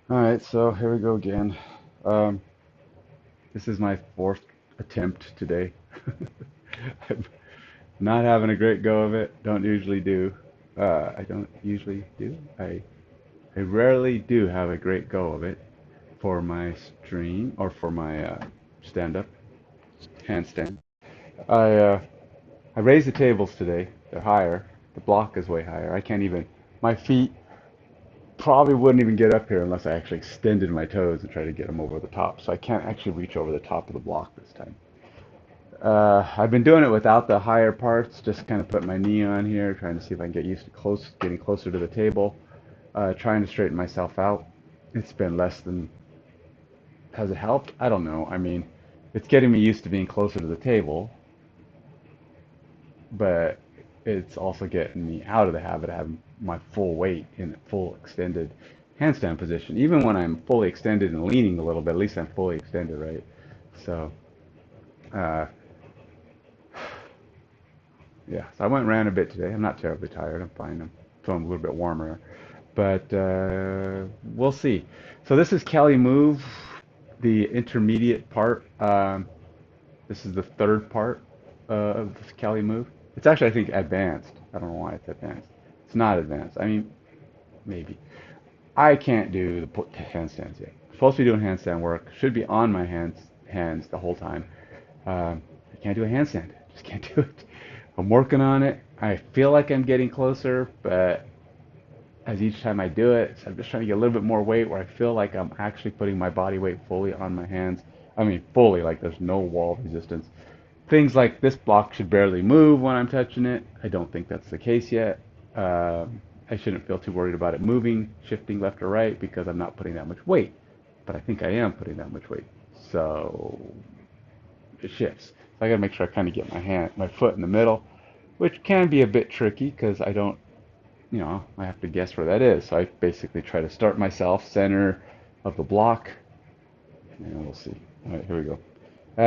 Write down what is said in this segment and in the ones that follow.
All right, so here we go again. Um, this is my fourth attempt today. I'm not having a great go of it. Don't usually do. I don't usually do. I rarely do have a great go of it for my stream or for my stand-up handstand. I uh, I raised the tables today. They're higher. The block is way higher. I can't even. My feet probably wouldn't even get up here unless I actually extended my toes and tried to get them over the top. So I can't actually reach over the top of the block this time. I've been doing it without the higher parts, just kind of put my knee on here, trying to see if I can get used to getting closer to the table, trying to straighten myself out. It's been less than, has it helped? I don't know. I mean, it's getting me used to being closer to the table, but it's also getting me out of the habit of having my full weight in full extended handstand position. Even when I'm fully extended and leaning a little bit, at least I'm fully extended, right? So, uh, yeah, so I went and ran a bit today. I'm not terribly tired. I'm fine. I'm feeling a little bit warmer, but we'll see. So this is CaliMove, the intermediate part. This is the third part of CaliMove. It's actually, I think, advanced. I don't know why it's advanced. It's not advanced. I mean, maybe. I can't do the handstands yet. I'm supposed to be doing handstand work. Should be on my hands the whole time. I can't do a handstand. Just can't do it. I'm working on it. I feel like I'm getting closer, but as each time I do it, so I'm just trying to get a little bit more weight where I feel like I'm actually putting my body weight fully on my hands. I mean, fully, like there's no wall resistance. Things like this block should barely move when I'm touching it. I don't think that's the case yet. I shouldn't feel too worried about it moving, shifting left or right because I'm not putting that much weight. But I think I am putting that much weight. So it shifts. So I gotta make sure I kind of get my foot in the middle, which can be a bit tricky because I don't, I have to guess where that is. So I basically try to start myself center of the block, and we'll see. All right, here we go.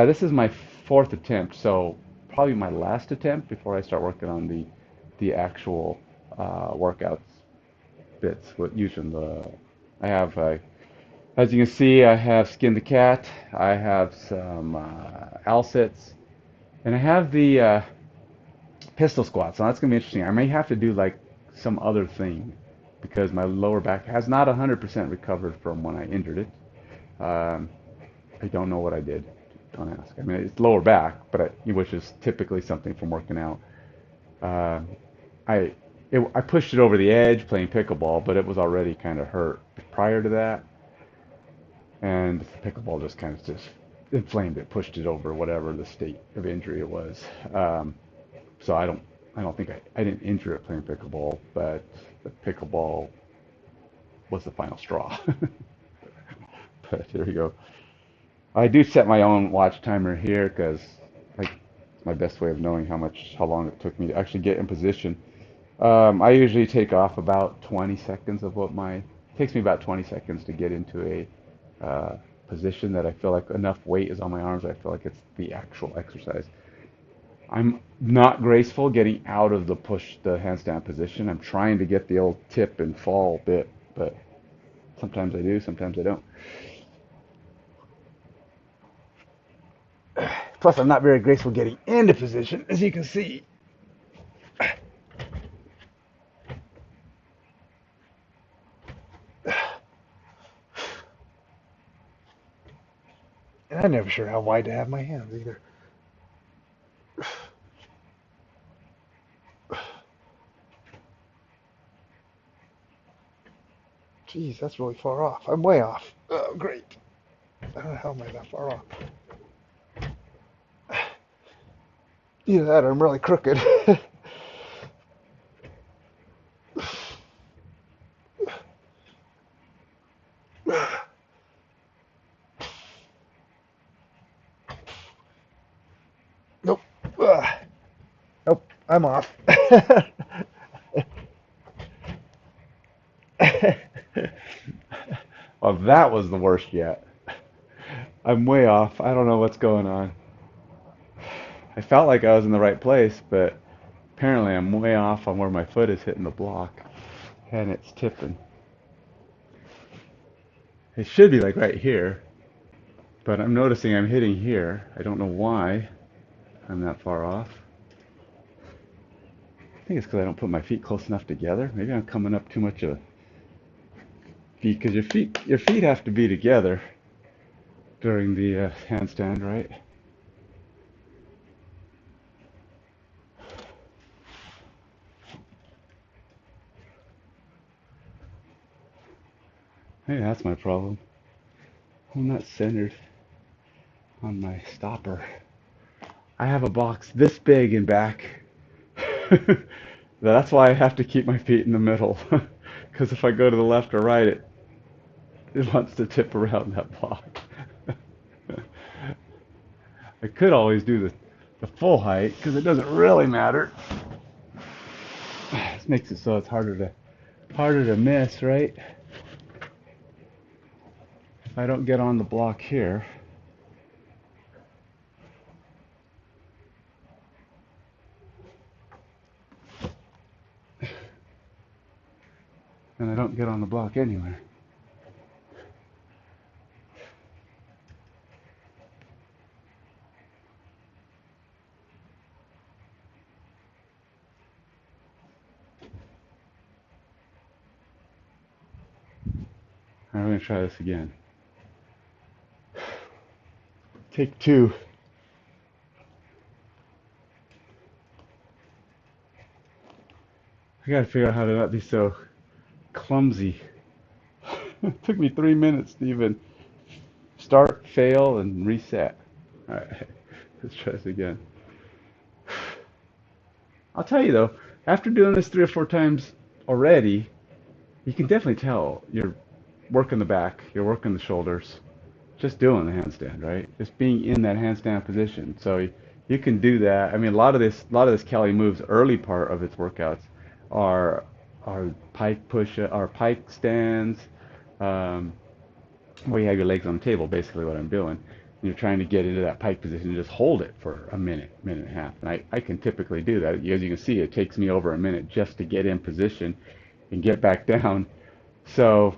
This is my fourth attempt, so probably my last attempt before I start working on the actual workouts bits. What using the I have as you can see, I have Skin the Cat, I have some Al sits, and I have the pistol squat. So that's gonna be interesting. I may have to do like some other thing because my lower back has not 100% recovered from when I injured it. Um, I don't know what I did. Don't ask. I mean, it's lower back, which is typically something from working out. Uh, I I pushed it over the edge playing pickleball, but it was already kind of hurt prior to that, and the pickleball just kind of just inflamed it, pushed it over whatever the state of injury it was. So I don't think I didn't injure it playing pickleball, but the pickleball was the final straw. But here we go. I do set my own watch timer here because like it's my best way of knowing how long it took me to actually get in position. I usually take off about 20 seconds of what my takes me about 20 seconds to get into a position that I feel like enough weight is on my arms. I feel like it's the actual exercise. I'm not graceful getting out of the handstand position. I'm trying to get the old tip and fall bit, but sometimes I do, sometimes I don't. Plus, I'm not very graceful getting into position, as you can see. And I'm never sure how wide to have my hands either. Jeez, that's really far off. I'm way off. Oh, great. I don't know how am I that far off. Either that or I'm really crooked. Nope. Nope, I'm off. Well, that was the worst yet. I'm way off. I don't know what's going on. I felt like I was in the right place, but apparently I'm way off on where my foot is hitting the block, and it's tipping. It should be like right here, but I'm noticing I'm hitting here. I don't know why I'm that far off. I think it's because I don't put my feet close enough together. Maybe I'm coming up too much of a feet, because your feet have to be together during the handstand, right? Maybe that's my problem. I'm not centered on my stopper. I have a box this big in back. That's why I have to keep my feet in the middle. Because if I go to the left or right, it wants to tip around that block. I could always do the full height because it doesn't really matter. This makes it so it's harder to miss, right? If I don't get on the block here, then I don't get on the block anywhere. I'm going to try this again. Take two. I gotta figure out how to not be so clumsy. It took me 3 minutes to even start, fail, and reset. Alright, let's try this again. I'll tell you though, after doing this 3 or 4 times already, you can definitely tell you're working the back, you're working the shoulders, just doing the handstand, right? Just being in that handstand position. So you can do that. I mean, a lot of this CaliMove's early part of its workouts are pike stands, um, where you have your legs on the table, basically what I'm doing. And you're trying to get into that pike position and just hold it for a minute, minute and a half. And I can typically do that. As you can see, it takes me over a minute just to get in position and get back down. So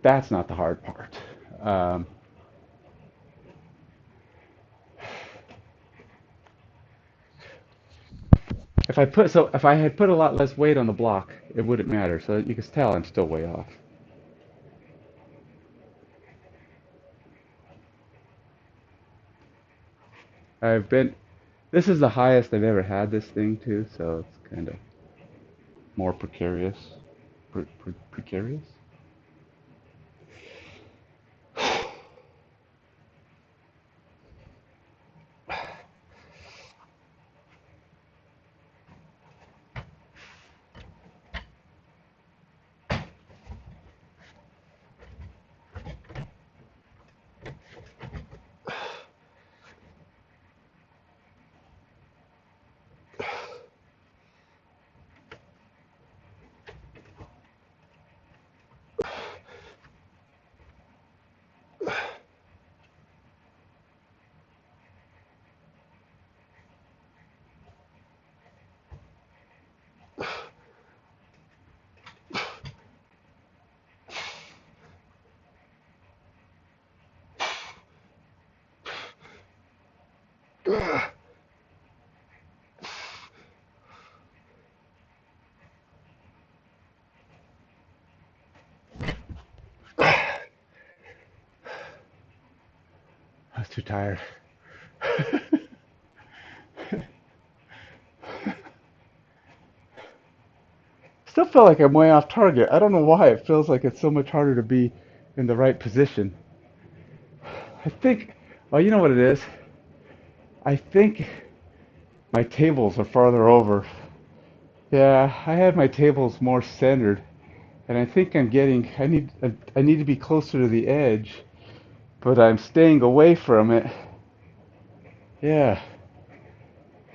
that's not the hard part. Um, if I had put a lot less weight on the block, it wouldn't matter. So you can tell I'm still way off. I've been This is the highest I've ever had this thing too, so it's kind of more precarious. Precarious? I was too tired. Still feel like I'm way off target. I don't know why. It feels like it's so much harder to be in the right position. I think, oh, you know what it is? I think my tables are farther over. Yeah, I had my tables more centered, and I think I need to be closer to the edge, but I'm staying away from it. Yeah,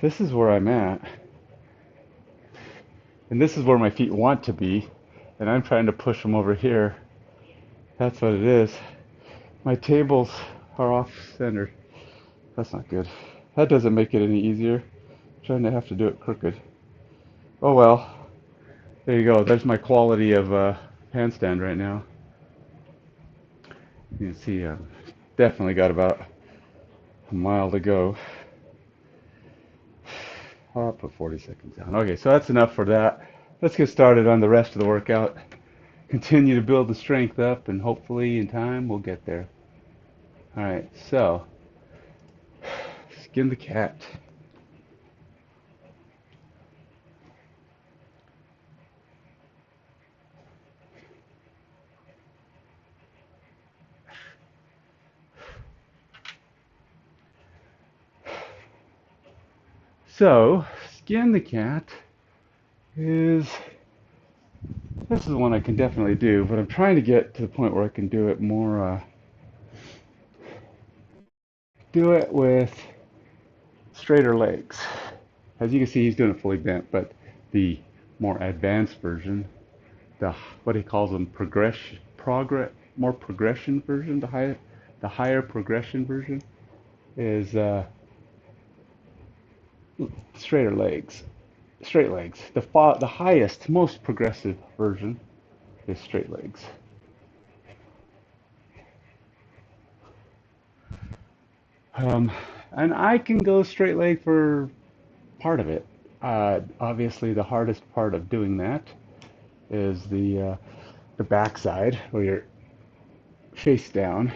this is where I'm at. And this is where my feet want to be, and I'm trying to push them over here. That's what it is. My tables are off center. That's not good. That doesn't make it any easier. I'm trying to have to do it crooked. Oh well. There you go. There's my quality of handstand right now. You can see definitely got about a mile to go. I'll put 40 seconds down. Okay, so that's enough for that. Let's get started on the rest of the workout. Continue to build the strength up, and hopefully in time we'll get there. All right, so skin the cat. So, skin the cat is, this is one I can definitely do, but I'm trying to get to the point where I can do it more, do it with straighter legs. As you can see, he's doing it fully bent, but the more advanced version, the, what he calls them, more progression version, the higher progression version is straighter legs, straight legs. The highest, most progressive version is straight legs. Um, and I can go straight leg for part of it. Obviously, the hardest part of doing that is the backside, where you're face down.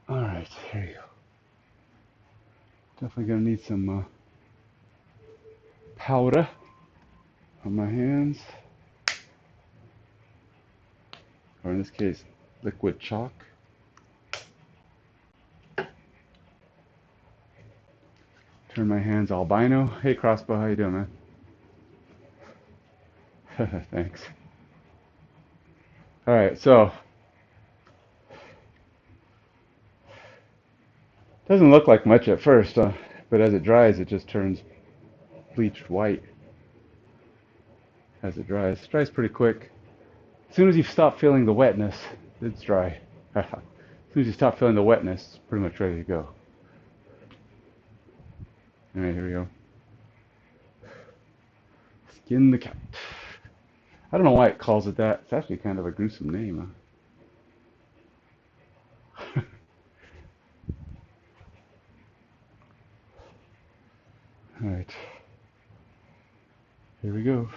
All right, here you go. Definitely gonna need some powder on my hands, or in this case, liquid chalk. Turn my hands albino. Hey, Crossbow, how you doing, man? Thanks. All right, so doesn't look like much at first, but as it dries, it just turns bleached white. As it dries pretty quick. As soon as you stop feeling the wetness, it's dry. As soon as you stop feeling the wetness, it's pretty much ready to go. All right, here we go. Skin the cat. I don't know why it calls it that. It's actually kind of a gruesome name. Huh? All right, here we go.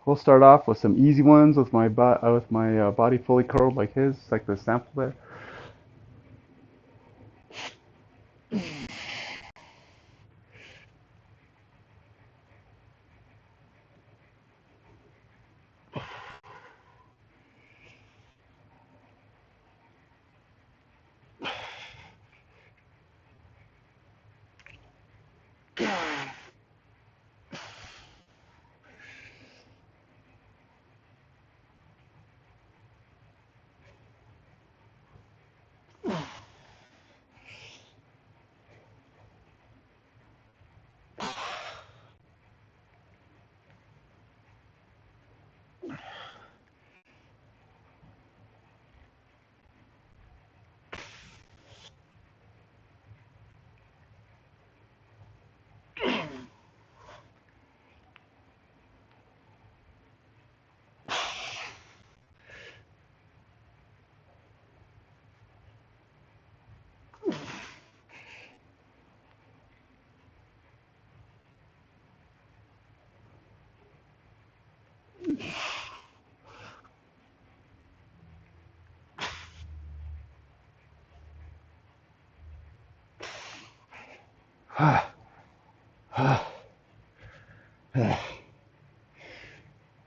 We'll start off with some easy ones with my body fully curled like his, like the sample there.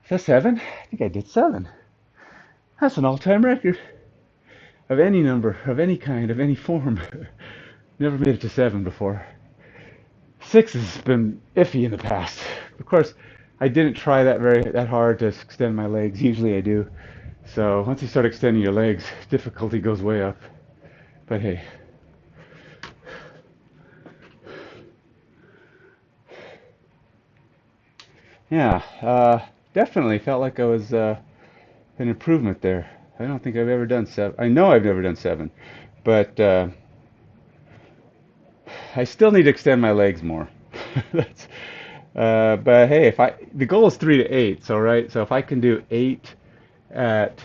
Is that 7? I think I did 7. That's an all-time record of any number, of any kind, of any form. Never made it to 7 before. 6 has been iffy in the past. Of course, I didn't try that hard to extend my legs. Usually I do. So once you start extending your legs, difficulty goes way up. But hey, yeah, definitely felt like I was an improvement there. I don't think I've ever done 7. I know I've never done 7, but I still need to extend my legs more. That's, but hey, if the goal is 3 to 8, so right, so if I can do 8 at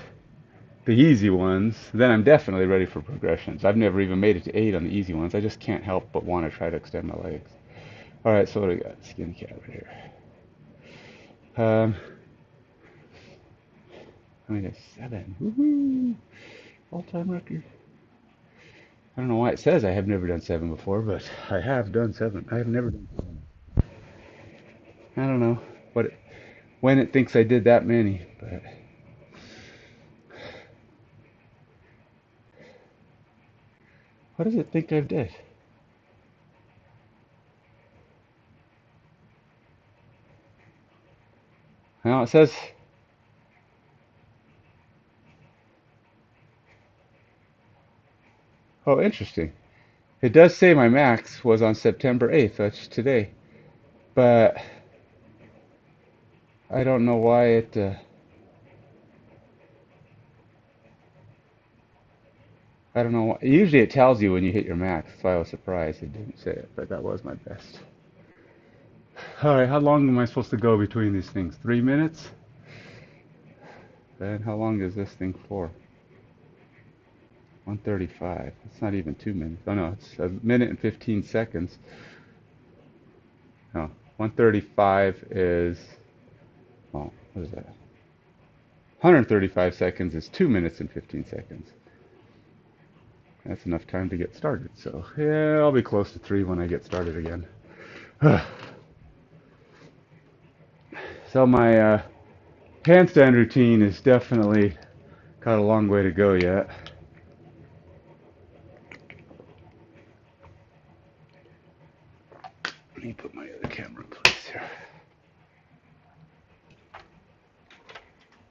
the easy ones, then I'm definitely ready for progressions. I've never even made it to 8 on the easy ones. I just can't help but want to try to extend my legs. All right, so what do we got? Skinny cat right here. I mean, it's 7. Woohoo! All-time record. I don't know why it says I have never done 7 before, but I have done 7. I have never done 7. I don't know when it thinks I did that many, but what does it think I've did? Well, it says, oh, interesting. It does say my max was on September 8th, that's today, but I don't know why I don't know why. Usually it tells you when you hit your max. That's why I was surprised it didn't say it, but that was my best. All right, how long am I supposed to go between these things? 3 minutes? Then how long is this thing for? 135. It's not even 2 minutes. Oh no, it's a minute and 15 seconds. No, 135 is, oh, what is that? 135 seconds is 2 minutes and 15 seconds. That's enough time to get started. So yeah, I'll be close to 3 when I get started again. So my handstand routine is definitely got a long way to go yet. Let me put my other camera in place here.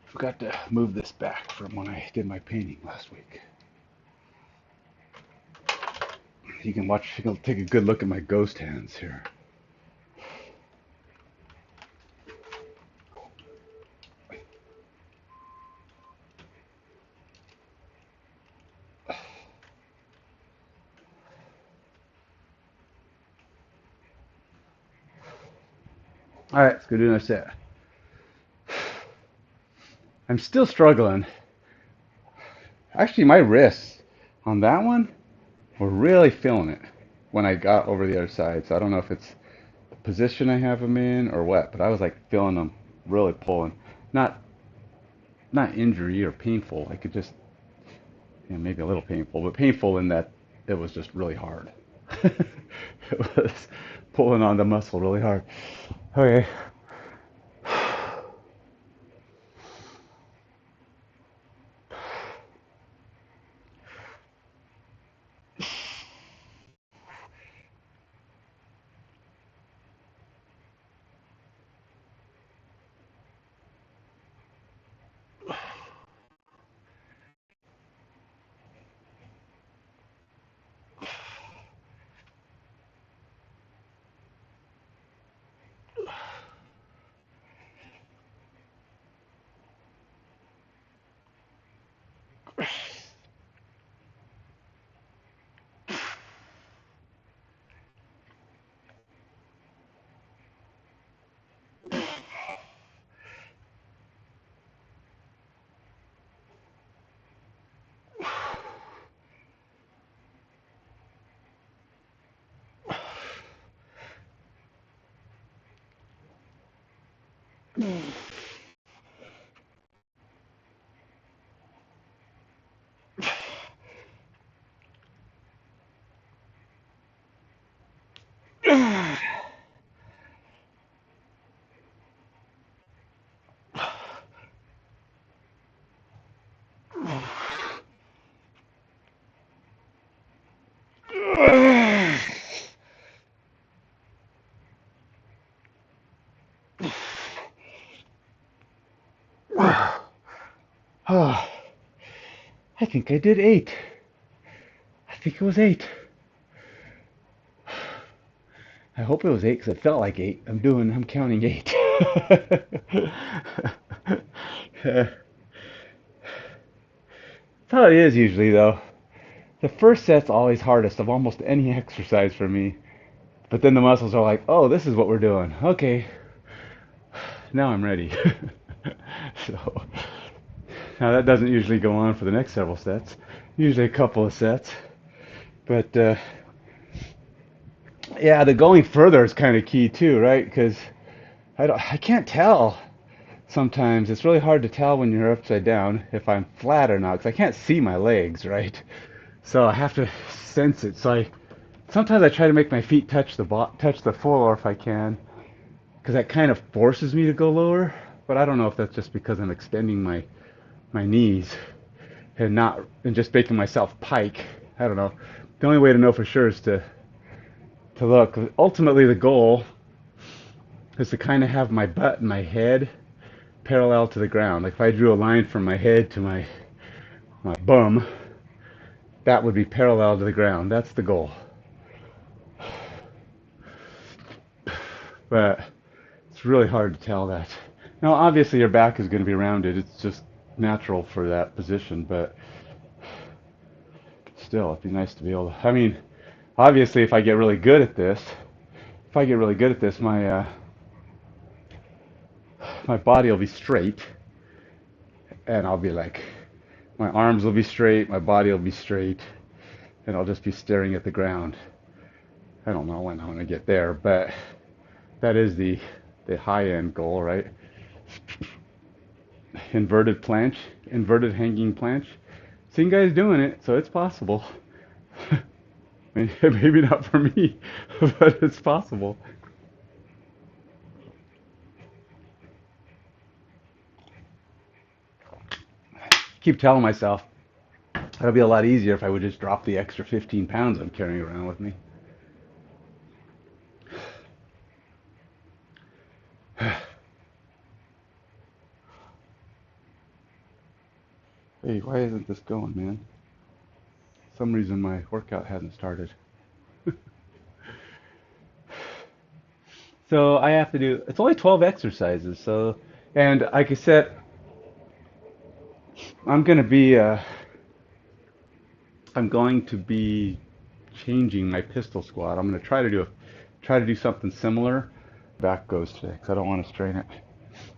Forgot to move this back from when I did my painting last week. You can take a good look at my ghost hands here. All right, let's go do another set. I'm still struggling. Actually, my wrists on that one were really feeling it when I got over the other side. So I don't know if it's the position I have them in or what, but I was like feeling them really pulling. Not not injury or painful. I could just, maybe a little painful, but painful in that it was just really hard. It was pulling on the muscle really hard. Okay. Oh, I think I did 8. I think it was 8. I hope it was 8 because it felt like 8. I'm counting 8. That's how it is usually, though. The first set's always hardest of almost any exercise for me. But then the muscles are like, oh, this is what we're doing. Okay, now I'm ready. So now that doesn't usually go on for the next several sets. Usually a couple of sets. But yeah, the going further is kind of key too, right? Because I can't tell sometimes. It's really hard to tell when you're upside down if I'm flat or not because I can't see my legs, right? So I have to sense it. So sometimes I try to make my feet touch the floor if I can, because that kind of forces me to go lower. But I don't know if that's just because I'm extending my knees and just making myself pike. I don't know. The only way to know for sure is to look. Ultimately, the goal is to kind of have my butt and my head parallel to the ground. Like if I drew a line from my head to my bum, that would be parallel to the ground. That's the goal. But it's really hard to tell that. Now, obviously, your back is going to be rounded. It's just natural for that position, but still, it'd be nice to be able to. I mean, obviously, if I get really good at this, my body will be straight, and I'll be like, my arms will be straight, my body will be straight, and I'll just be staring at the ground. I don't know when I'm going to get there, but that is the high end goal, right? Inverted planche, inverted hanging planche. Seen guys doing it, so it's possible. Maybe not for me, but it's possible. Keep telling myself it'll be a lot easier if I would just drop the extra 15 pounds I'm carrying around with me. Hey, why isn't this going, man? For some reason my workout hasn't started. So I have to do, it's only 12 exercises. So, and like I said, I'm going to be, uh, I'm going to be changing my pistol squat. I'm going to try to do something similar. Back goes today because I don't want to strain it.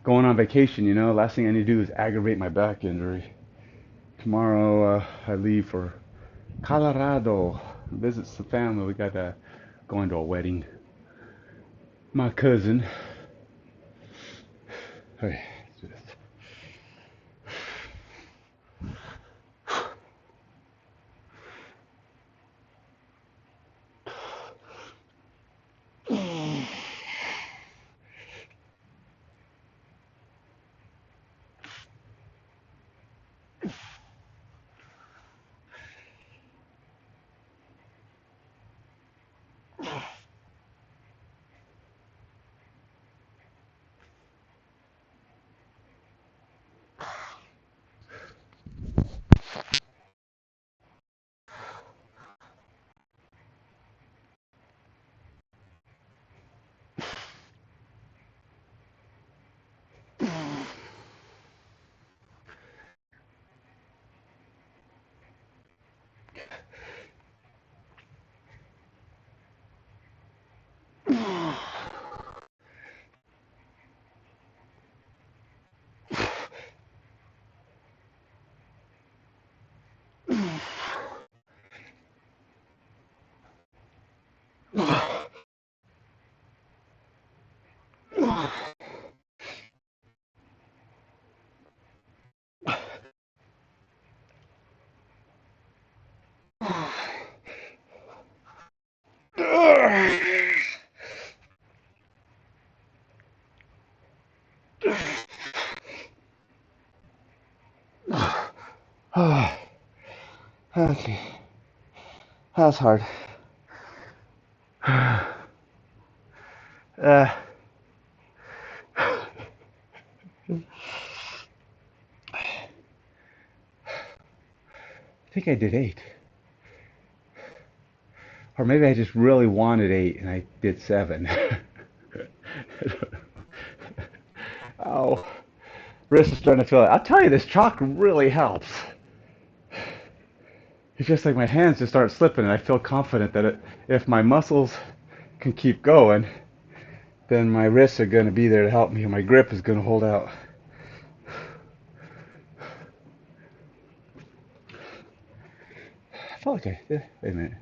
Going on vacation, last thing I need to do is aggravate my back injury. Tomorrow I leave for Colorado, visits the family. We got going to a wedding. My cousin. Hey, let's do this. Okay, that's hard. Uh, think I did 8. Or maybe I just really wanted 8 and I did 7. Oh, wrist is starting to feel it. I'll tell you, this chalk really helps. It's just like my hands just start slipping, and I feel confident that if my muscles can keep going, then my wrists are going to be there to help me, and my grip is going to hold out. I felt like I did. Wait a minute.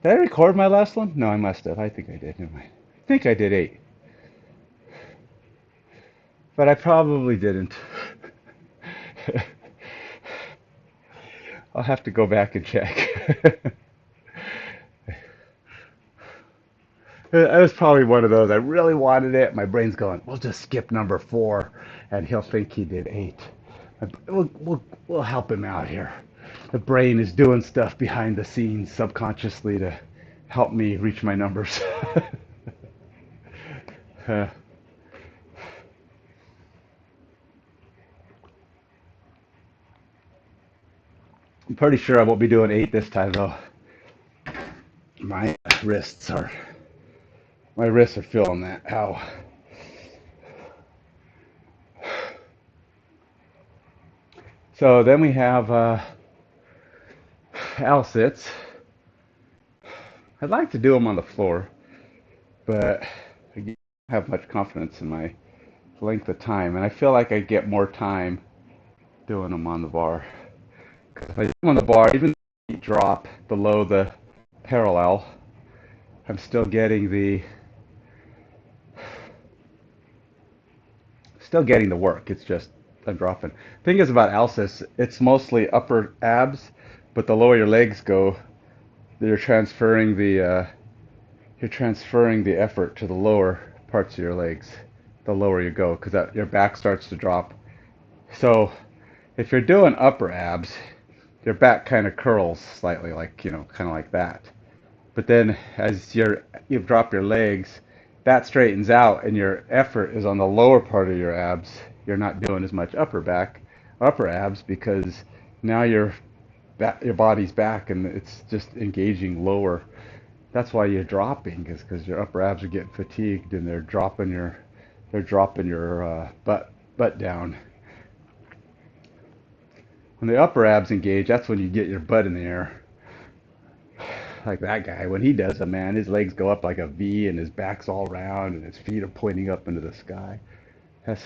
Did I record my last one? No, I must have. I think I did. Never mind. I think I did 8. But I probably didn't. I'll have to go back and check. It was probably one of those. I really wanted it. My brain's going, we'll just skip number 4, and he'll think he did 8. We'll help him out here. The brain is doing stuff behind the scenes subconsciously to help me reach my numbers. uh, I'm pretty sure I won't be doing 8 this time, though. My wrists are my wrists are feeling that. Ow. So then we have Al sits. I'd like to do them on the floor, but I don't have much confidence in my length of time, and I feel like I get more time doing them on the bar. If I do them on the bar, even if I drop below the parallel, I'm still getting the work. It's just I'm dropping. Thing is about Alcis, it's mostly upper abs, but the lower your legs go, you're transferring the effort to the lower parts of your legs. The lower you go, because your back starts to drop. So if you're doing upper abs, your back kind of curls slightly, like kind of like that. But then as you drop your legs, that straightens out, and your effort is on the lower part of your abs. You're not doing as much upper abs, because now your body's back and it's just engaging lower. That's why you're dropping, is because your upper abs are getting fatigued and they're dropping your butt down. When the upper abs engage, that's when you get your butt in the air. Like that guy, when he does it, man, his legs go up like a V and his back's all round and his feet are pointing up into the sky. That's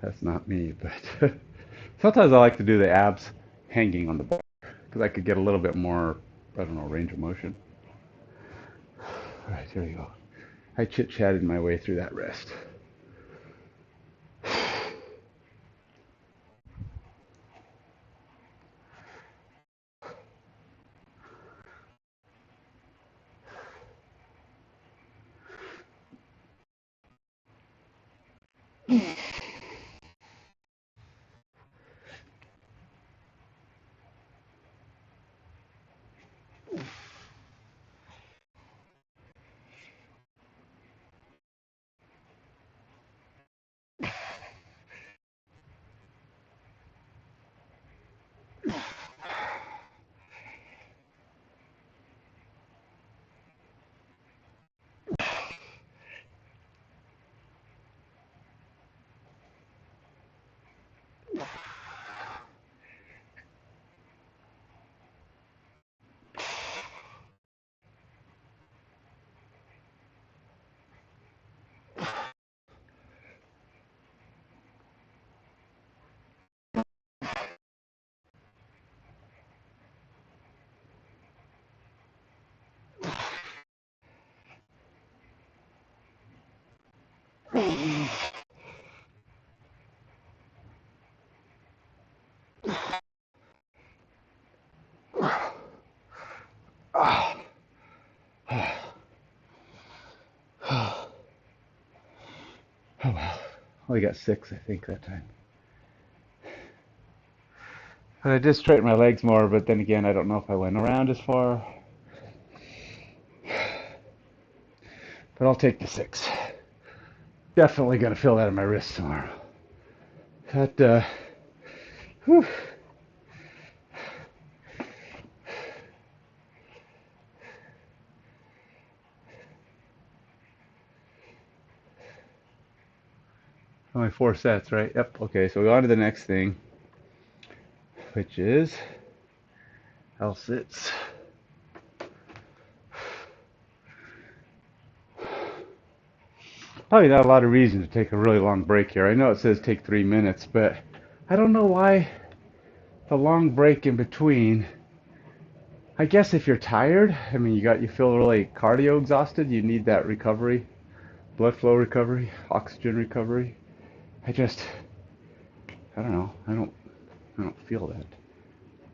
that's not me, but sometimes I like to do the abs hanging on the bar because I could get a little bit more, I don't know, range of motion. All right, here we go. I chit-chatted my way through that rest. Oh well, only got 6, I think, that time. And I did straighten my legs more, but then again, I don't know if I went around as far. But I'll take the 6. Definitely gonna feel that in my wrist tomorrow. That, whew. Only 4 sets, right? Yep. Okay, so we go on to the next thing, which is L-sits. Probably not a lot of reason to take a really long break here. I know it says take 3 minutes, but I don't know why the long break in between. I guess if you're tired, I mean, you feel really cardio exhausted, you need that recovery, blood flow recovery, oxygen recovery. I just, I don't know. I don't feel that.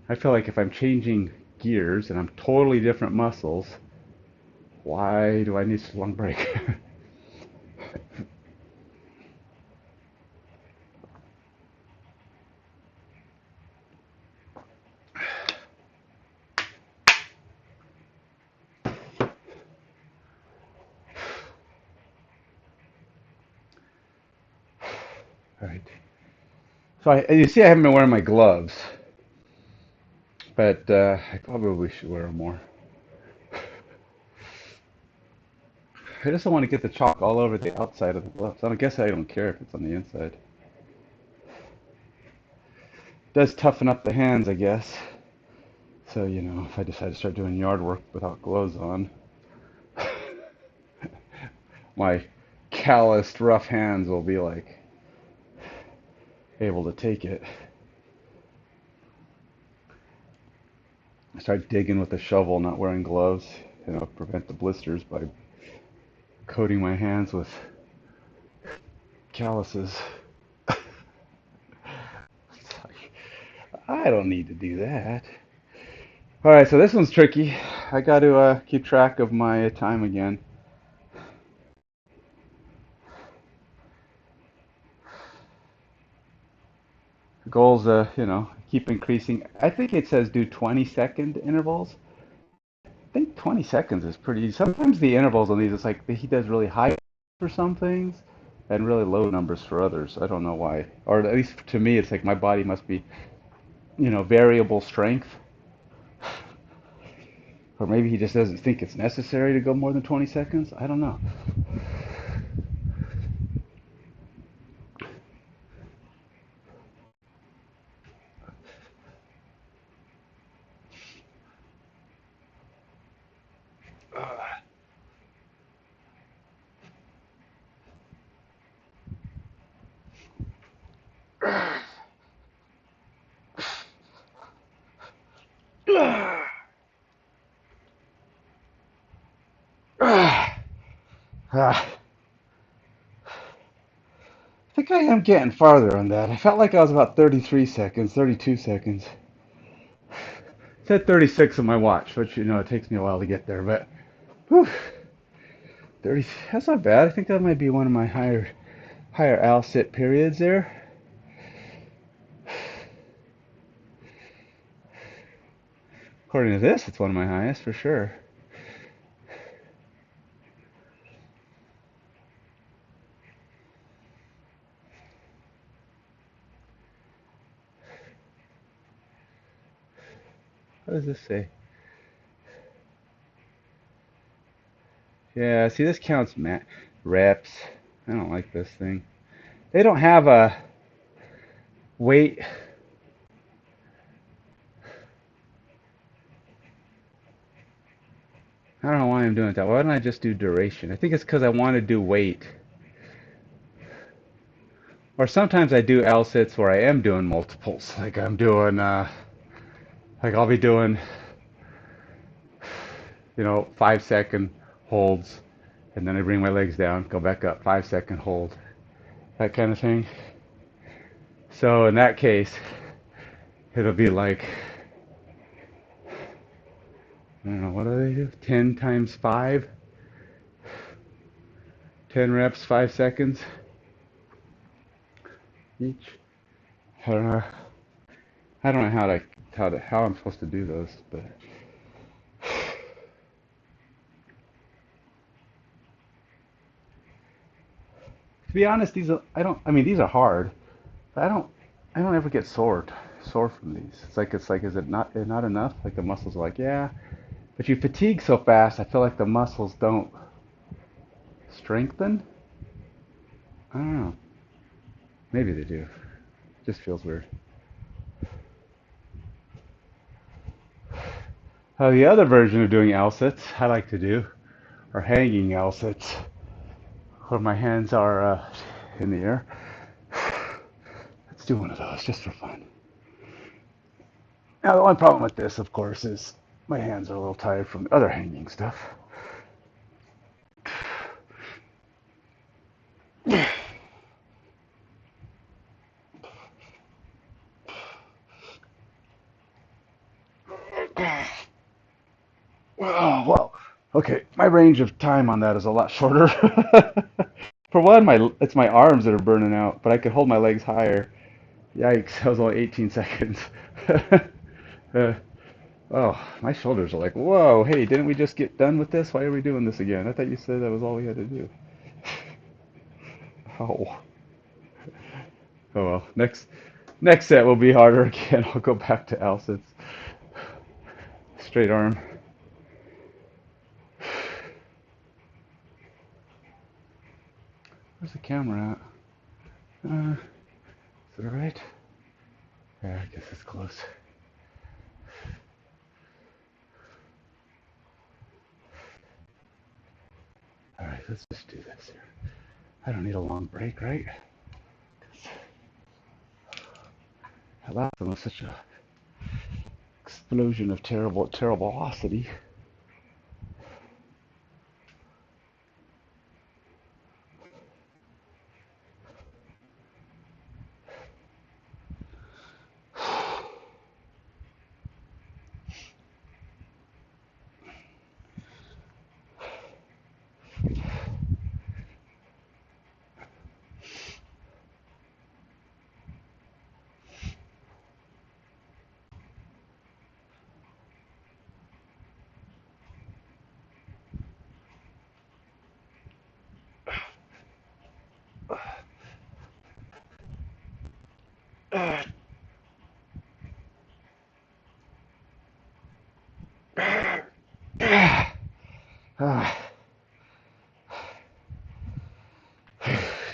I feel like if I'm changing gears and I'm totally different muscles, why do I need such a long break? All right. So you see, I haven't been wearing my gloves, but I probably should wear them more. I just don't want to get the chalk all over the outside of the gloves. I guess I don't care if it's on the inside. It does toughen up the hands, I guess. So, if I decide to start doing yard work without gloves on, my calloused, rough hands will be like able to take it. I start digging with a shovel, not wearing gloves, prevent the blisters by coating my hands with calluses. I don't need to do that. All right, so this one's tricky. I got to keep track of my time again. The goal's, keep increasing. I think it says do 20-second intervals. I think 20 seconds is pretty. Sometimes the intervals on these, it's like he does really high for some things and really low numbers for others. I don't know why. Or at least to me, it's like my body must be, variable strength. Or maybe he just doesn't think it's necessary to go more than 20 seconds. I don't know. I think I am getting farther on that. I felt like I was about 33 seconds, 32 seconds. It said 36 on my watch, which, it takes me a while to get there, but whew, 30, that's not bad. I think that might be one of my higher Al sit periods there. According to this, it's one of my highest for sure. What does this say? Yeah, see, this counts reps. I don't like this thing. They don't have a weight. I don't know why I'm doing it that. Why don't I just do duration? I think it's because I want to do weight. Or sometimes I do L sits where I am doing multiples. Like I'm doing, like I'll be doing, 5-second holds, and then I bring my legs down, go back up, 5-second hold, that kind of thing. So in that case, it'll be like, I don't know, what do they do? 10 times 5? 10 reps, 5 seconds each. I don't know. I don't know how I'm supposed to do those, but to be honest, these are hard, but I don't ever get sore from these. It's like, is it not enough? Like the muscles are like, yeah, but you fatigue so fast. I feel like the muscles don't strengthen. I don't know. Maybe they do. Just feels weird. The other version of doing L sits I like to do are hanging L sits, where my hands are in the air. Let's do one of those just for fun. Now, the only problem with this, of course, is my hands are a little tired from the other hanging stuff. Oh, well, okay, my range of time on that is a lot shorter. For one, it's my arms that are burning out, but I could hold my legs higher. Yikes, that was only 18 seconds. uh, oh, my shoulders are like, whoa, hey, didn't we just get done with this? Why are we doing this again? I thought you said that was all we had to do. Oh. Oh well, next set will be harder again. I'll go back to Alsit's. Straight arm. Where's the camera at? Is it right? Yeah, I guess it's close. Alright, let's just do this here. I don't need a long break, right? That last one was such a explosion of terrible velocity.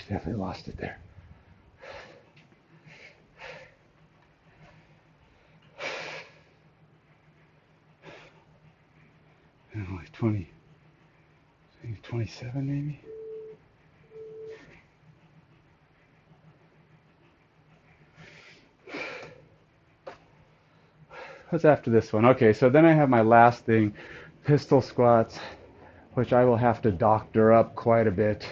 Definitely lost it there. Like 27 maybe? What's after this one? Okay, so then I have my last thing, pistol squats, which I will have to doctor up quite a bit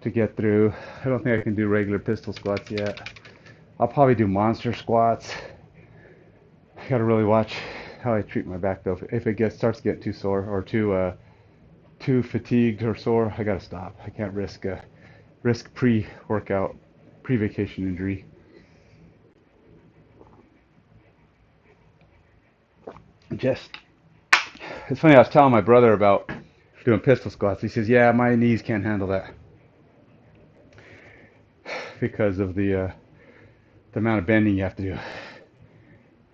to get through. I don't think I can do regular pistol squats yet. I'll probably do monster squats. I gotta really watch how I treat my back though. If it starts to get too sore or too fatigued or sore, I gotta stop. I can't risk pre-workout, pre-vacation injury. Just, it's funny. I was telling my brother about doing pistol squats. He says, "Yeah, my knees can't handle that because of the amount of bending you have to do."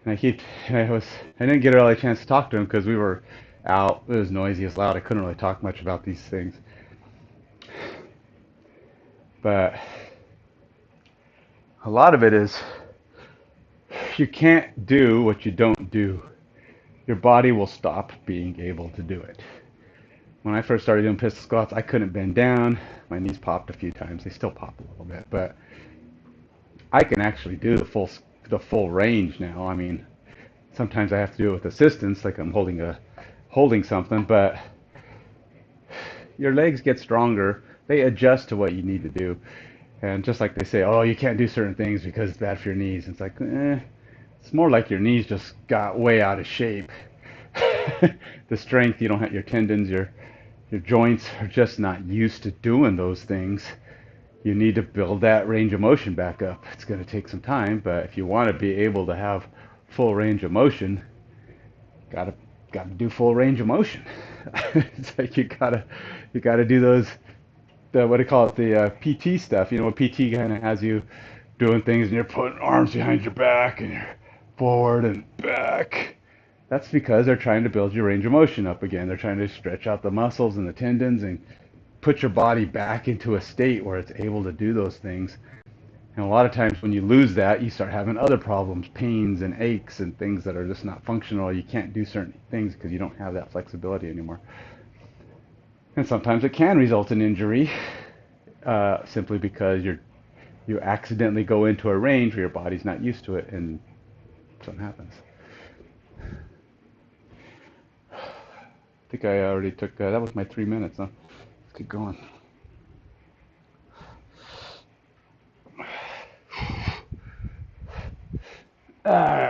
And I didn't get a really chance to talk to him because we were out. It was noisy, it was loud. I couldn't really talk much about these things. But a lot of it is you can't do what you don't do. Your body will stop being able to do it. When I first started doing pistol squats, I couldn't bend down. My knees popped a few times. They still pop a little bit, but I can actually do the full range now. I mean, sometimes I have to do it with assistance, like I'm holding something, but your legs get stronger. They adjust to what you need to do. And just like they say, oh, you can't do certain things because it's bad for your knees. It's like, it's more like your knees just got way out of shape. The strength, you don't have your tendons, your joints are just not used to doing those things. You need to build that range of motion back up. It's going to take some time, but if you want to be able to have full range of motion, gotta do full range of motion. It's like you gotta do those, what do you call it, the PT stuff. You know, when PT kind of has you doing things and you're putting arms behind your back and you're forward and back. That's because they're trying to build your range of motion up again. They're trying to stretch out the muscles and the tendons and put your body back into a state where it's able to do those things. And a lot of times when you lose that, you start having other problems, pains and aches and things that are just not functional. You can't do certain things because you don't have that flexibility anymore. And sometimes it can result in injury simply because you accidentally go into a range where your body's not used to it and something happens. I think I already took, that was my 3 minutes, huh? Let's keep going. Ah,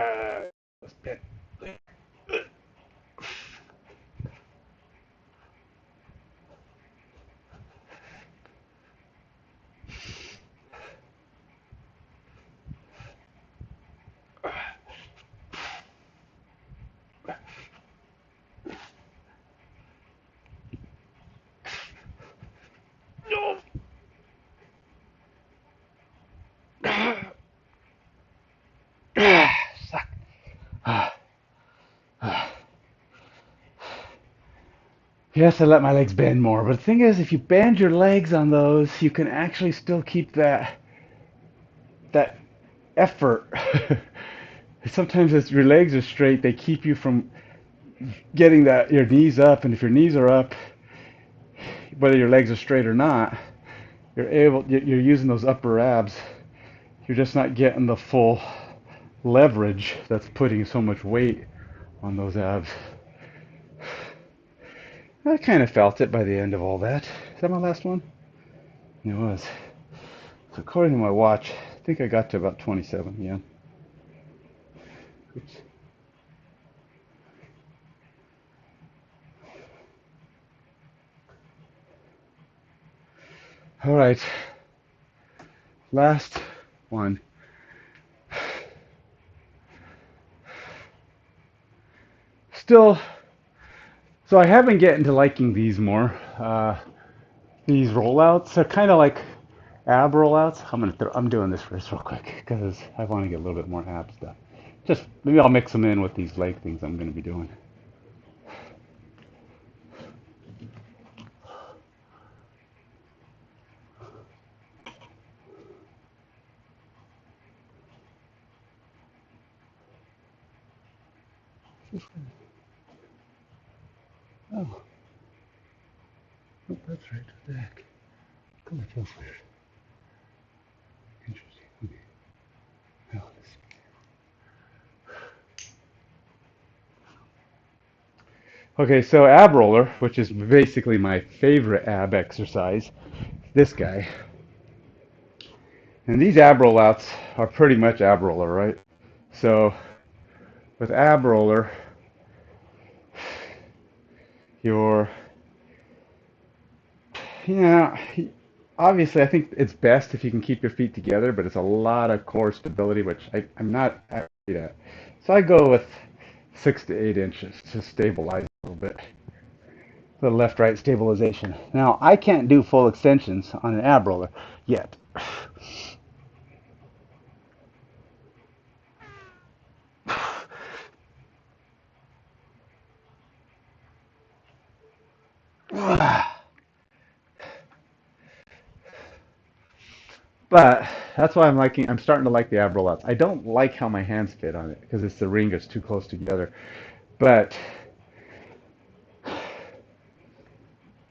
Yes, I let my legs bend more, but the thing is, if you bend your legs on those, you can actually still keep that effort. Sometimes as your legs are straight, they keep you from getting that your knees up, and if your knees are up, whether your legs are straight or not, you're using those upper abs. You're just not getting the full leverage that's putting so much weight on those abs. I kind of felt it by the end of all that. Is that my last one? It was. So according to my watch, I think I got to about 27. Yeah. Oops. All right. Last one. Still, so I have been getting to liking these more. These rollouts are kind of like ab rollouts. I'm doing this first real quick because I want to get a little bit more ab stuff. Just maybe I'll mix them in with these leg things I'm going to be doing. Oh, oh that's right. What the heck? Come on, feels weird. Interesting. Okay. Oh, okay, so ab roller, which is basically my favorite ab exercise, this guy. And these ab rollouts are pretty much ab roller, right? So with ab roller, you're, yeah, obviously I think it's best if you can keep your feet together, but it's a lot of core stability, which I'm not great at. So I go with 6 to 8 inches to stabilize a little bit. The left-right stabilization. Now, I can't do full extensions on an ab roller yet. But that's why I'm starting to like the ab rollouts. I don't like how my hands fit on it because the ring is too close together. But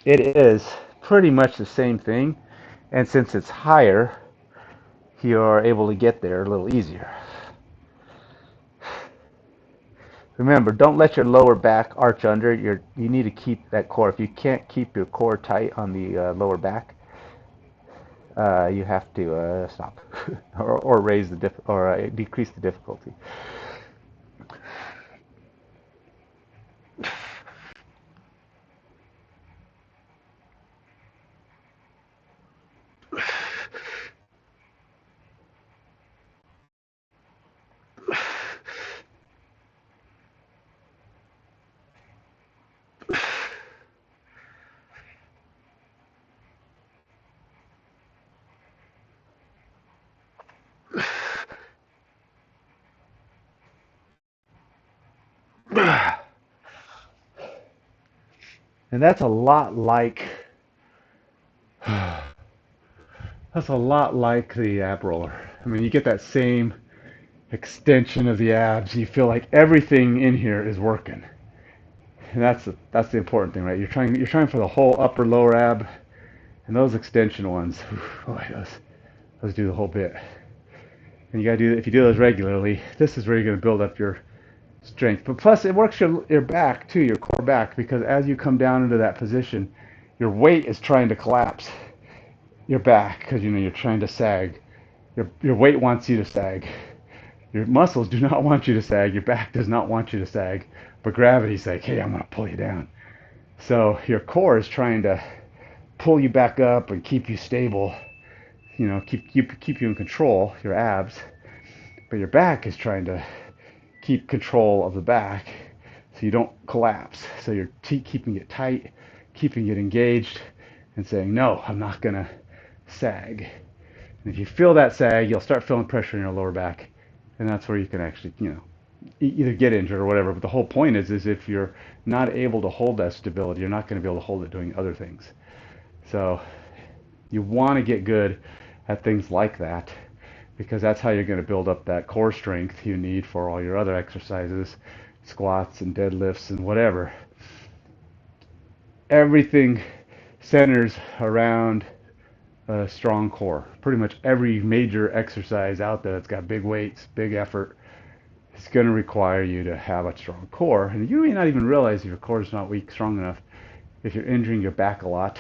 it is pretty much the same thing. And since it's higher, you're able to get there a little easier. Remember, don't let your lower back arch under. You need to keep that core. If you can't keep your core tight on the lower back, you have to stop or raise the decrease the difficulty. And that's a lot like That's a lot like the ab roller. I mean, you get that same extension of the abs. You feel like everything in here is working. And that's the important thing, right? You're trying for the whole upper lower ab, and those extension ones, boy, those do the whole bit. And you gotta do, if you do those regularly, this is where you're gonna build up your strength. But plus, it works your back too, your core back, because as you come down into that position, your weight is trying to collapse your back because you're trying to sag. Your weight wants you to sag. Your muscles do not want you to sag. Your back does not want you to sag. But gravity's like, hey, I'm gonna pull you down. So your core is trying to pull you back up and keep you stable. Keep you in control, your abs. But your back is trying to keep control of the back so you don't collapse. So you're keeping it tight, keeping it engaged, and saying, no, I'm not going to sag. And if you feel that sag, you'll start feeling pressure in your lower back. And that's where you can actually, either get injured or whatever. But the whole point is if you're not able to hold that stability, you're not going to be able to hold it doing other things. So you want to get good at things like that, because that's how you're going to build up that core strength you need for all your other exercises, squats and deadlifts and whatever. Everything centers around a strong core. Pretty much every major exercise out there that's got big weights, big effort, is going to require you to have a strong core. And you may not even realize if your core is not strong enough, if you're injuring your back a lot,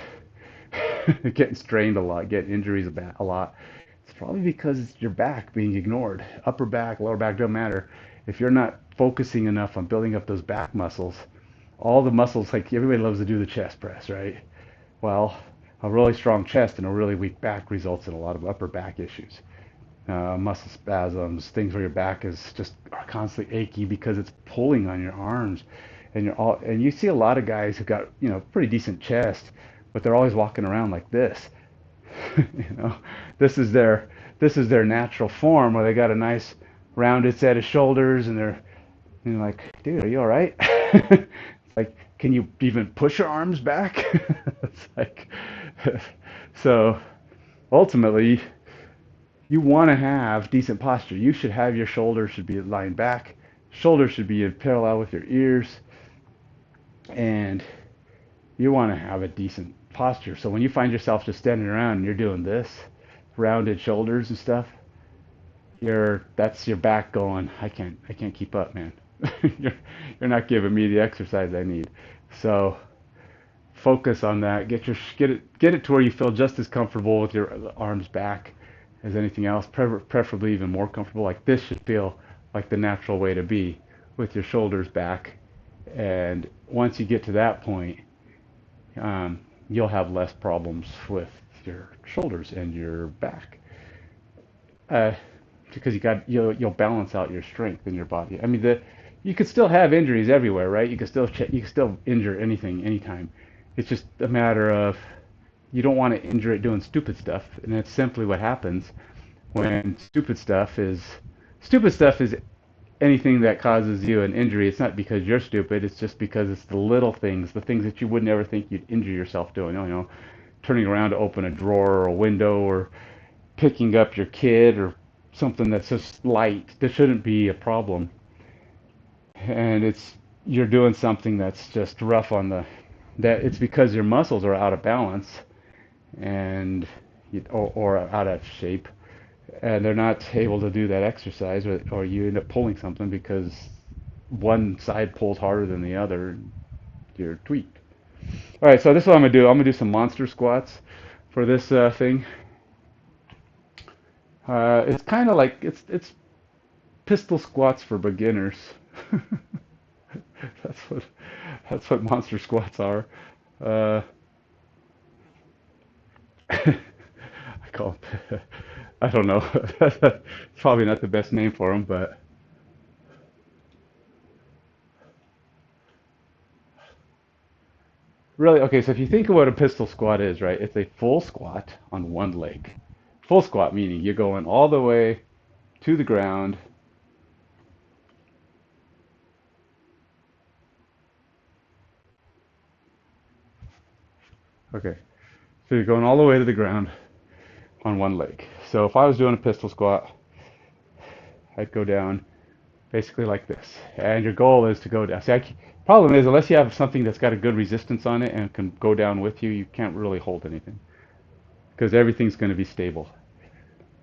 getting strained a lot, getting injuries a lot. It's probably because it's your back being ignored. Upper back, lower back, don't matter. If you're not focusing enough on building up those back muscles, all the muscles, like everybody loves to do the chest press, right? Well, a really strong chest and a really weak back results in a lot of upper back issues. Muscle spasms, things where your back is just constantly achy because it's pulling on your arms, and you see a lot of guys who've got pretty decent chest, but they're always walking around like this. you know, this is their natural form where they got a nice rounded set of shoulders, and they're like, dude, are you all right? It's like, can you even push your arms back? It's like, so ultimately, you want to have decent posture. You should have your shoulders should be lying back. Shoulders should be in parallel with your ears, and you want to have a decent posture. So when you find yourself just standing around and you're doing this, rounded shoulders and stuff, that's your back going, I can't keep up, man. You're not giving me the exercise I need. So focus on that. Get it to where you feel just as comfortable with your arms back as anything else, preferably even more comfortable. Like this should feel like the natural way to be, with your shoulders back. And once you get to that point, you'll have less problems with your shoulders and your back, because you'll balance out your strength in your body. I mean, you could still have injuries everywhere, right? You can still injure anything anytime. It's just a matter of, you don't want to injure it doing stupid stuff, and that's simply what happens when stupid stuff is anything that causes you an injury. It's not because you're stupid, it's just because it's the little things, the things that you would never think you'd injure yourself doing. Turning around to open a drawer or a window, or picking up your kid, or something that's just light that shouldn't be a problem. And you're doing something that's just rough on that it's because your muscles are out of balance, and or out of shape, and they're not able to do that exercise, or you end up pulling something because one side pulls harder than the other, and you're tweaked. All right, so this is what I'm gonna do. I'm gonna do some monster squats for this thing. It's kind of like it's pistol squats for beginners. that's what that's what monster squats are. Uh, I call them, I don't know. It's probably not the best name for them, but really, okay, so if you think of what a pistol squat is, right? It's a full squat on one leg. Full squat meaning you're going all the way to the ground. Okay, so you're going all the way to the ground on one leg. So if I was doing a pistol squat, I'd go down basically like this. And your goal is to go down. See, problem is, unless you have something that's got a good resistance on it and can go down with you, you can't really hold anything because everything's going to be stable.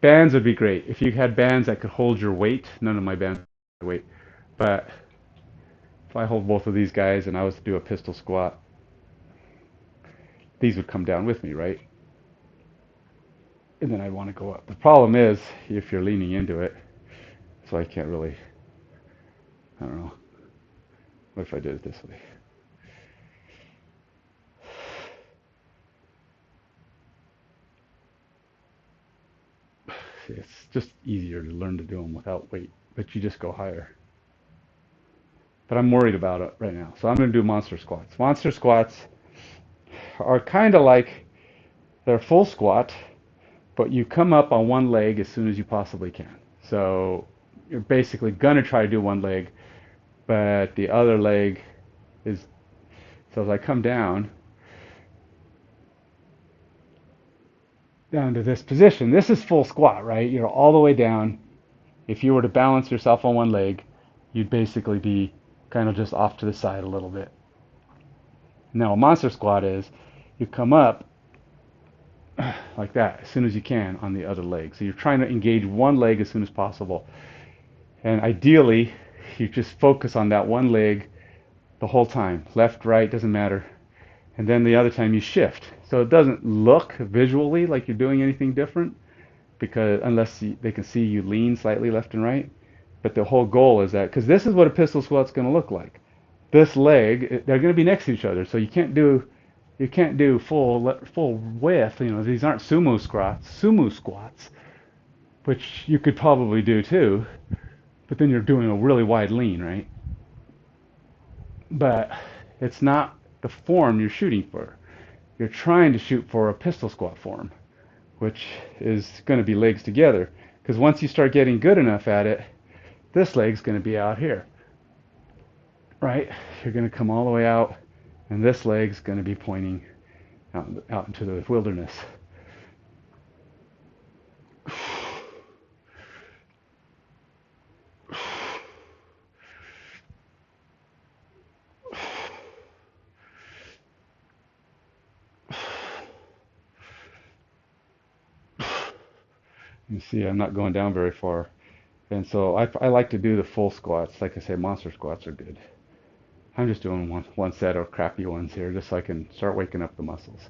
Bands would be great. If you had bands that could hold your weight, none of my bands hold weight, but if I hold both of these guys and I was to do a pistol squat, these would come down with me, right? And then I'd want to go up. The problem is if you're leaning into it, so I can't really, I don't know, what if I did it this way? See, it's just easier to learn to do them without weight, but you just go higher. But I'm worried about it right now, so I'm going to do monster squats. Monster squats are kind of like they're full squat, but you come up on one leg as soon as you possibly can. So you're basically going to try to do one leg, but the other leg is, so as I come down to this position, this is full squat, right? You're all the way down. If you were to balance yourself on one leg, you'd basically be kind of just off to the side a little bit. Now a monster squat is you come up like that as soon as you can on the other leg. So you're trying to engage one leg as soon as possible. And ideally, you just focus on that one leg the whole time. Left, right, doesn't matter. And then the other time you shift. So it doesn't look visually like you're doing anything different, because unless they can see you lean slightly left and right. But the whole goal is that, because this is what a pistol squat's going to look like. This leg, they're going to be next to each other, so you can't do full width. You know, these aren't sumo squats, which you could probably do too, but then you're doing a really wide lean, right? But it's not the form you're shooting for. You're trying to shoot for a pistol squat form, which is going to be legs together. Because once you start getting good enough at it, this leg's going to be out here, right? You're going to come all the way out, and this leg's going to be pointing out into the wilderness. You see, I'm not going down very far. And so I like to do the full squats. Like I say, monster squats are good. I'm just doing one set of crappy ones here just so I can start waking up the muscles.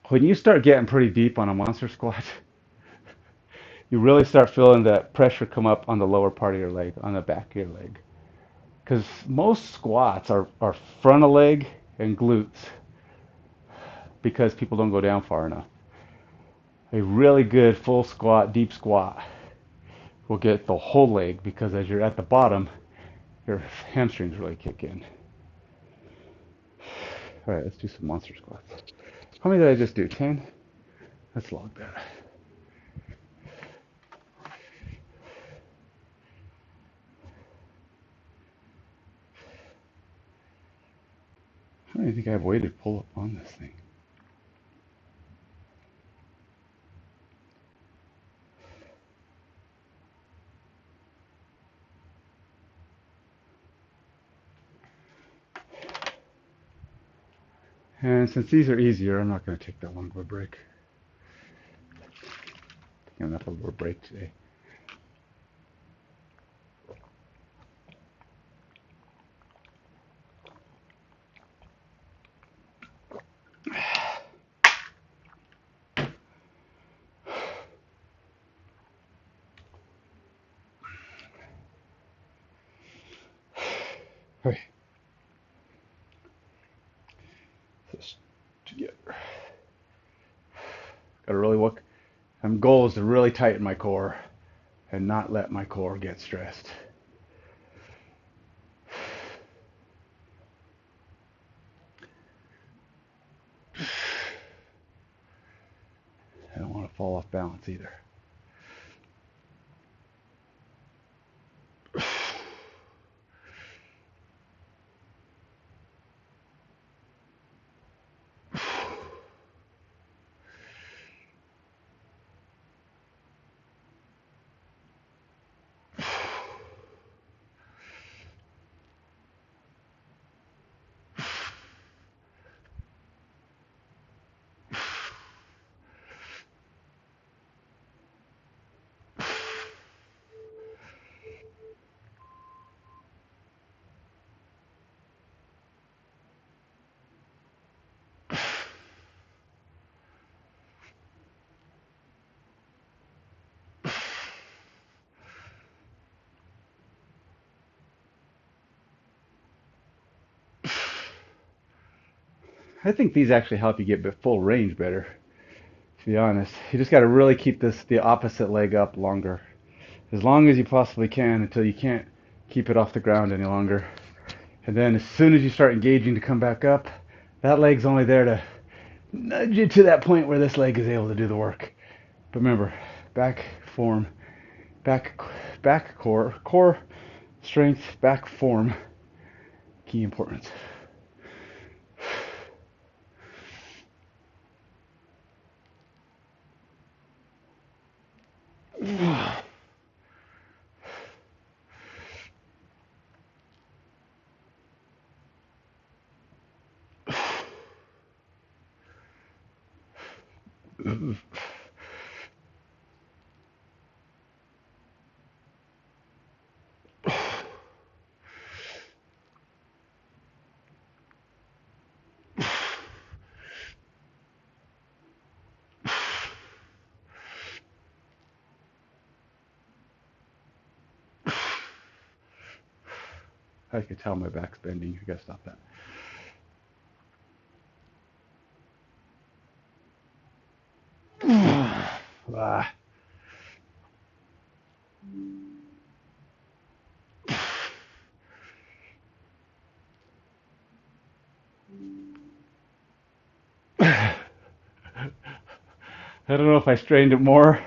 When you start getting pretty deep on a monster squat, you really start feeling that pressure come up on the lower part of your leg, on the back of your leg. Because most squats are frontal leg and glutes because people don't go down far enough. A really good full squat, deep squat will get the whole leg because as you're at the bottom, your hamstrings really kick in. All right, let's do some monster squats. How many did I just do? 10? Let's log that. I don't think I have weighted pull up on this thing. And since these are easier, I'm not going to take that long of a break. Taking enough of a break today. Okay. This together. Gotta really work. My goal is to really tighten my core and not let my core get stressed. I don't want to fall off balance either. I think these actually help you get full range better, to be honest. You just got to really keep the opposite leg up longer. As long as you possibly can until you can't keep it off the ground any longer. And then as soon as you start engaging to come back up, that leg's only there to nudge you to that point where this leg is able to do the work. But remember, back form, back core strength, back form, key importance. I can tell my back's bending. I gotta stop that. Ah. I don't know if I strained it more.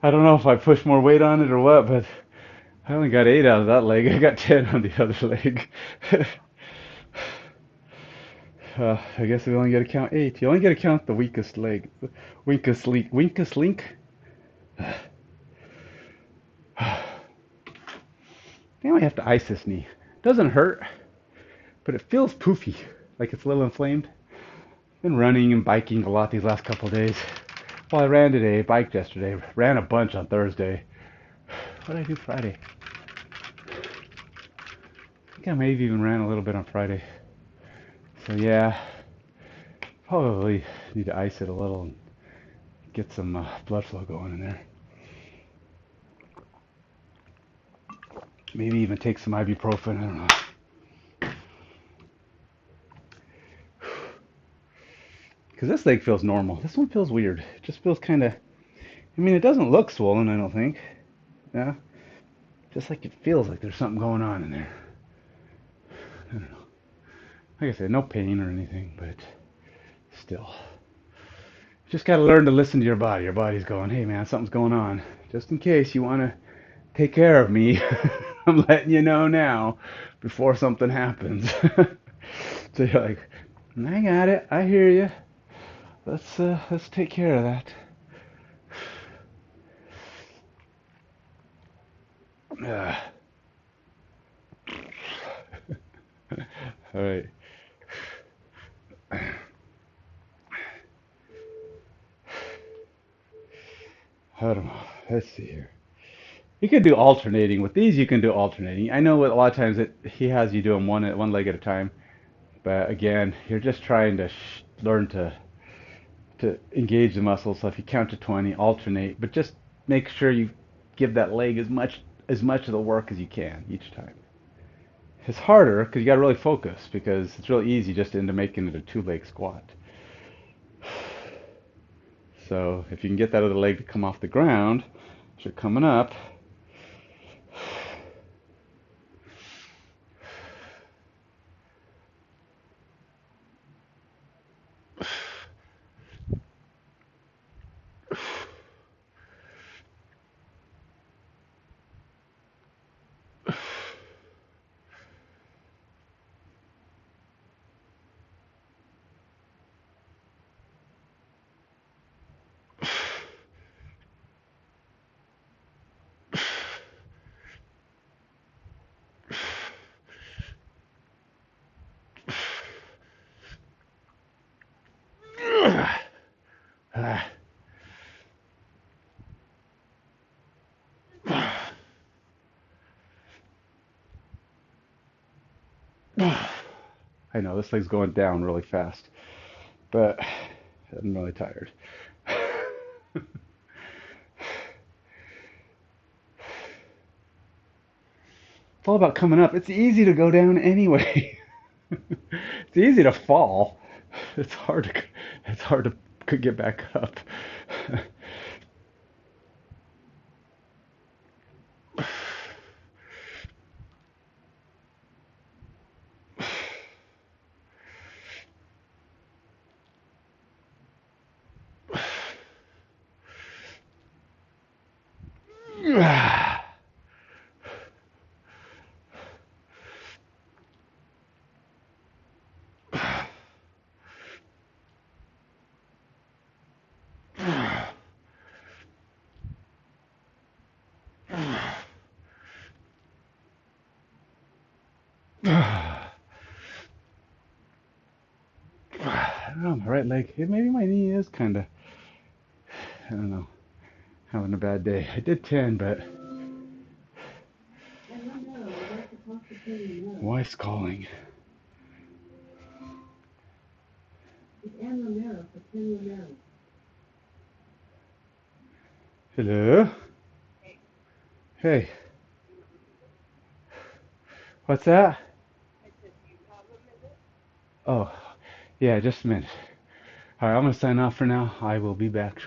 I don't know if I pushed more weight on it or what, but I only got 8 out of that leg. I got 10 on the other leg. I guess we only got to count 8. You only got to count the weakest leg. Weakest link. Weakest link? Now I have to ice this knee. It doesn't hurt, but it feels poofy, like it's a little inflamed. Been running and biking a lot these last couple of days. Well, I ran today, biked yesterday, ran a bunch on Thursday. What did I do Friday? I think I maybe even ran a little bit on Friday. So yeah, probably need to ice it a little and get some blood flow going in there. Maybe even take some ibuprofen, I don't know. Because this leg feels normal. This one feels weird. It just feels kind of, I mean, it doesn't look swollen, I don't think. Yeah. Just like it feels like there's something going on in there. I don't know. Like I said, no pain or anything, but still. You just got to learn to listen to your body. Your body's going, hey man, something's going on. Just in case you want to take care of me, I'm letting you know now before something happens. So you're like, I got it. I hear you. Let's take care of that. All right. I don't know. Let's see here. You can do alternating. With these, you can do alternating. I know a lot of times he has you doing one leg at a time, but again, you're just trying to learn to engage the muscles. So if you count to 20, alternate, but just make sure you give that leg as much of the work as you can each time. It's harder because you got to really focus because it's really easy just into making it a two-leg squat. So if you can get that other leg to come off the ground, as you're coming up, I know this leg's going down really fast, but I'm really tired. It's all about coming up. It's easy to go down anyway. It's easy to fall. It's hard to get back up. I don't know, my right leg. Maybe my knee is kind of, I don't know, having a bad day. I did 10, but wife's calling. Hello? Hey. What's that? Oh, yeah, just a minute. All right, I'm going to sign off for now. I will be back shortly.